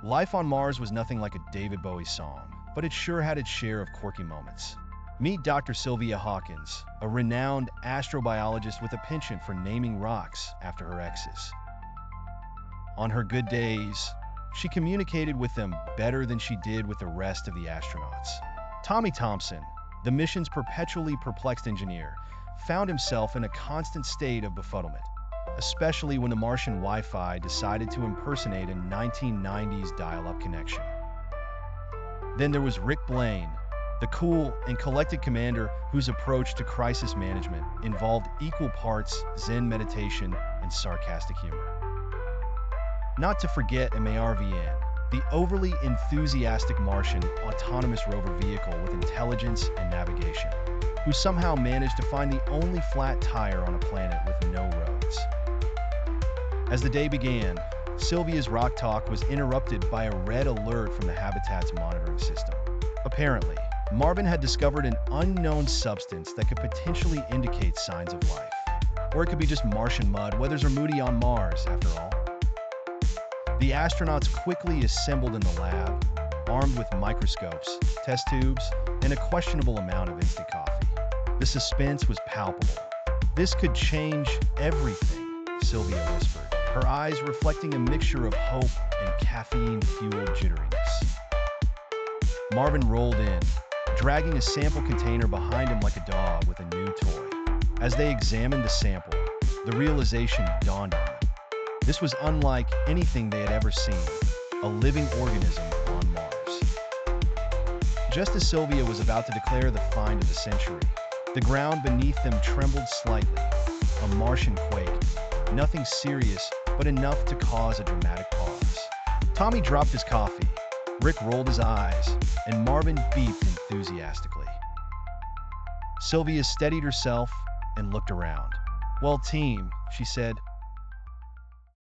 Life on Mars was nothing like a David Bowie song, but it sure had its share of quirky moments. Meet Dr. Sylvia Hawkins, a renowned astrobiologist with a penchant for naming rocks after her exes. On her good days, she communicated with them better than she did with the rest of the astronauts. Tommy Thompson, the mission's perpetually perplexed engineer, found himself in a constant state of befuddlement, especially when the Martian Wi-Fi decided to impersonate a 1990s dial-up connection. Then there was Rick Blaine, the cool and collected commander whose approach to crisis management involved equal parts Zen meditation and sarcastic humor. Not to forget M.A.R.V.I.N, the overly enthusiastic Martian autonomous rover vehicle with intelligence and navigation, who somehow managed to find the only flat tire on a planet with no roads. As the day began, Sylvia's rock talk was interrupted by a red alert from the habitat's monitoring system. Apparently, M.A.R.V.I.N had discovered an unknown substance that could potentially indicate signs of life. Or it could be just Martian mud. Weathers are moody on Mars, after all. The astronauts quickly assembled in the lab, armed with microscopes, test tubes, and a questionable amount of instant coffee. The suspense was palpable. "This could change everything," Sylvia whispered, her eyes reflecting a mixture of hope and caffeine-fueled jitteriness. M.A.R.V.I.N rolled in, dragging a sample container behind him like a dog with a new toy. As they examined the sample, the realization dawned on them. This was unlike anything they had ever seen, a living organism on Mars. Just as Sylvia was about to declare the find of the century, the ground beneath them trembled slightly, a Martian quake, nothing serious, but enough to cause a dramatic pause. Tommy dropped his coffee, Rick rolled his eyes, and M.A.R.V.I.N beeped enthusiastically. Sylvia steadied herself and looked around. "Well, team," she said,